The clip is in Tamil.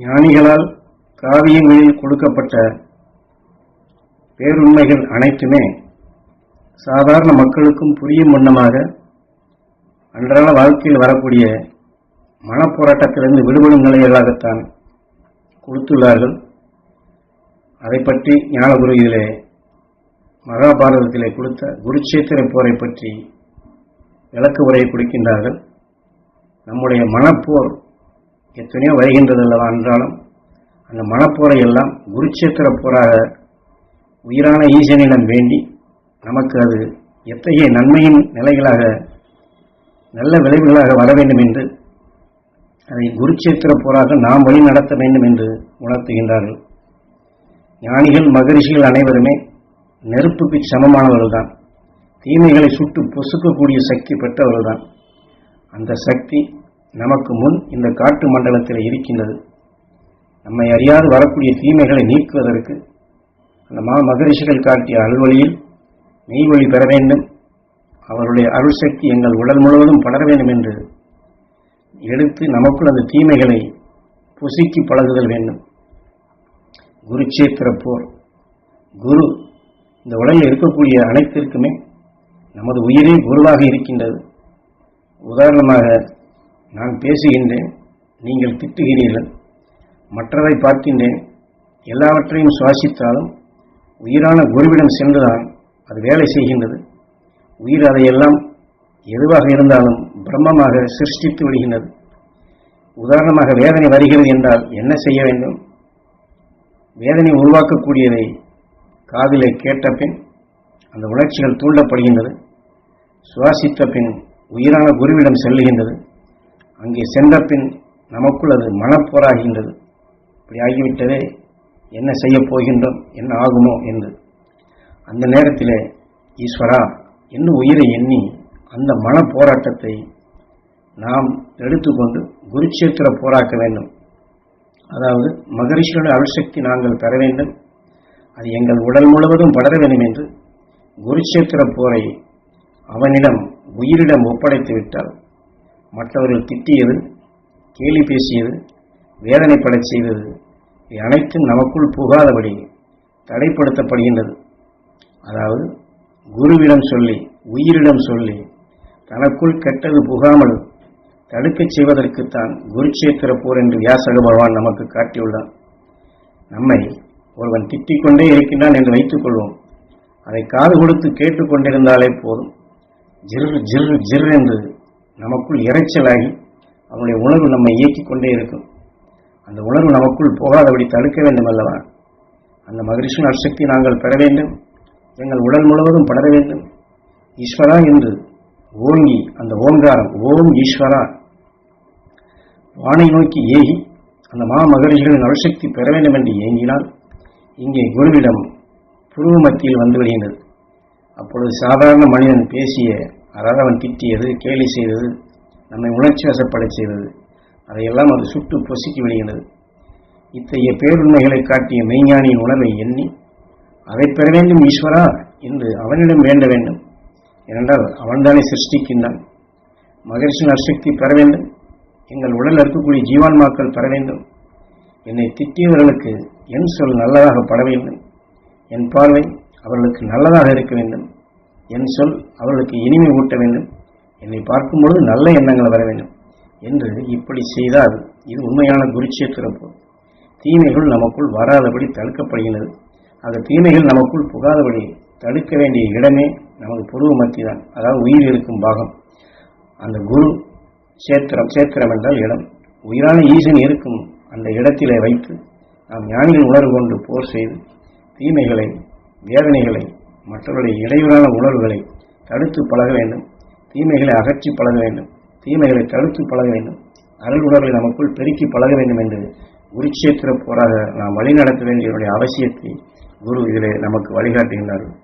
ஞானிகளால் காவியங்களில் கொடுக்கப்பட்ட பேருண்மைகள் அனைத்துமே சாதாரண மக்களுக்கும் புரியும் வண்ணமாக அன்றாட வாழ்க்கையில் வரக்கூடிய மனப்போராட்டத்திலிருந்து விடுபடும் நிலைகளாகத்தான் கொடுத்துள்ளார்கள். அதை பற்றி ஞானகுரு இதிலே மகாபாரதத்திலே கொடுத்த குருட்சேத்திர போரை பற்றி விளக்க உரையை கொடுக்கின்றார்கள். நம்முடைய மனப்போர் எத்தனையோ வருகின்றதல்லவா என்றாலும் அந்த மனப்போரை எல்லாம் குருட்சேத்திர போராக உயிரான ஈசனிடம் வேண்டி நமக்கு அது எத்தகைய நன்மையின் நிலைகளாக நல்ல விளைவுகளாக வர வேண்டும் என்று அதை குருட்சேத்திர போராக நாம் வழி நடத்த வேண்டும் என்று உணர்த்துகின்றார்கள். ஞானிகள் மகரிஷிகள் அனைவருமே நெருப்புக்கு சமமானவர்கள்தான். தீமைகளை சுட்டு பொசுக்கக்கூடிய சக்தி பெற்றவர்கள்தான். அந்த சக்தி நமக்கு முன் இந்த காட்டு மண்டலத்தில் இருக்கின்றது. நம்மை அறியாது வரக்கூடிய தீமைகளை நீக்குவதற்கு அந்த மகரிஷிகள் காட்டிய அல்வழியில் மெய்வழி பெற வேண்டும். அவருடைய அருள் சக்தி எங்கள் உடல் முழுவதும் படர வேண்டும் என்று எடுத்து நமக்குள் அந்த தீமைகளை பொசுக்கி பழகுதல் வேண்டும். குருட்சேத்திர போர். குரு இந்த உலகில் இருக்கக்கூடிய அனைத்திற்குமே நமது உயிரே குருவாக இருக்கின்றது. உதாரணமாக நான் பேசுகின்றேன், நீங்கள் திட்டுகிறீர்கள், மற்றதை பார்க்கின்றேன், எல்லாவற்றையும் சுவாசித்தாலும் உயிரான குருவிடம் சென்றுதான் அது வேலை செய்கின்றது. உயிர் அதையெல்லாம் எதுவாக இருந்தாலும் பிரம்மமாக சிருஷ்டித்து விடுகின்றது. உதாரணமாக வேதனை வருகிறது என்றால் என்ன செய்ய வேண்டும்? வேதனை உருவாக்கக்கூடியதை காதிலே கேட்ட பின் அந்த உணர்ச்சிகள் தூண்டப்படுகின்றது. சுவாசித்த பின் உயிரான குருவிடம் செல்லுகின்றது. அங்கே சென்ற பின் நமக்குள் அது மனப்போராகின்றது. இப்படி ஆகிவிட்டதே, என்ன செய்ய போகின்றோம், என்ன ஆகுமோ என்று. அந்த நேரத்திலே ஈஸ்வரா என்று உயிரை எண்ணி அந்த மன போராட்டத்தை நாம் எடுத்துக்கொண்டு குருட்சேத்திர போராக்க வேண்டும். அதாவது மகரிஷியோட அருள்சக்தி நாங்கள் பெற வேண்டும், அது எங்கள் உடல் முழுவதும் படர வேண்டும் என்று குருட்சேத்திர போரை அவனிடம் உயிரிடம் ஒப்படைத்து விட்டால் மற்றவர்கள் திட்டியது, கேலி பேசியது, வேதனைப்படச் செய்தது அனைத்தும் நமக்குள் புகாதபடி தடைப்படுத்தப்படுகின்றது. அதாவது குருவிடம் சொல்லி உயிரிடம் சொல்லி தனக்குள் கெட்டது புகாமல் தடுக்கச் செய்வதற்குத்தான் குருட்சேத்திர போர் என்று வியாசக பகவான் நமக்கு காட்டியுள்ளார். நம்மை ஒருவன் திட்டிக்கொண்டே இருக்கின்றான் என்று வைத்துக் கொள்வோம். அதை காது கொடுத்து கேட்டுக்கொண்டிருந்தாலே போதும், ஜிர் ஜிர் ஜிர் என்று நமக்குள் இறைச்சலாகி அவனுடைய உணர்வு நம்மை இயக்கிக் கொண்டே இருக்கும். அந்த உணர்வு நமக்குள் போகாதபடி தடுக்க வேண்டும் அல்லவா? அந்த மகரிஷின் அருட்சக்தி நாங்கள் பெற வேண்டும், எங்கள் உடல் முழுவதும் படர வேண்டும். ஈஸ்வரா என்று ஓங்கி அந்த ஓங்காரம் ஓம் ஈஸ்வரா வானை நோக்கி ஏகி அந்த மகரிஷிகளின் அருட்சக்தி பெற வேண்டும் என்று ஏங்கினால் இங்கே குருவிடம் புருவ மத்தியில் வந்து விடுகின்றது. அப்பொழுது சாதாரண மனிதன் பேசிய, அதாவது அவன் திட்டியது, கேலி செய்தது, நம்மை உணர்ச்சி வசப்பட செய்தது, அதையெல்லாம் அது சுட்டு பொசுக்கி விடுகின்றது. இத்தகைய பேருண்மைகளை காட்டிய மெய்ஞானியின் உணர்வை எண்ணி அதை பெற வேண்டும் ஈஸ்வரா என்று அவனிடம் வேண்ட வேண்டும். ஏனென்றால் அவன்தானே சிருஷ்டிக்கின்றான். மகரிஷின் அருட்சக்தி பெற வேண்டும், எங்கள் உடலில் இருக்கக்கூடிய ஜீவான்மாக்கள் பெற வேண்டும். என்னை திட்டியவர்களுக்கு என் சொல் நல்லதாக பட வேண்டும், என் பார்வை அவர்களுக்கு நல்லதாக இருக்க வேண்டும், என் சொல் அவர்களுக்கு இனிமை ஊட்ட வேண்டும், என்னை பார்க்கும்பொழுது நல்ல எண்ணங்கள் வர வேண்டும் என்று இப்படி செய்தால் இது உண்மையான குருட்சேத்திர போர். தீமைகள் நமக்குள் வராதபடி தடுக்கப்படுகிறது. அந்த தீமைகள் நமக்குள் புகாதபடி தடுக்க வேண்டிய இடமே நமது புருவ மத்தி தான், அதாவது உயிர் இருக்கும் பாகம். அந்த குரு சேத்திரம் என்றால் இடம், உயிரான ஈசன் இருக்கும் அந்த இடத்திலே வைத்து நாம் ஞானிகள் உணர்வு கொண்டு போர் செய்து தீமைகளை, வேதனைகளை, மற்றவருடைய இடையூறான உணர்வுகளை தடுத்து பழக வேண்டும். தீமைகளை அகற்றி பழக வேண்டும், தீமைகளை தடுத்து பழக வேண்டும், அருள் உணர்வை நமக்குள் பெருக்கி பழக வேண்டும் என்று குருட்சேத்திர போராக நாம் வழிநடத்த வேண்டியவருடைய அவசியத்தை குரு இதிலே நமக்கு வழிகாட்டுகின்றார்கள்.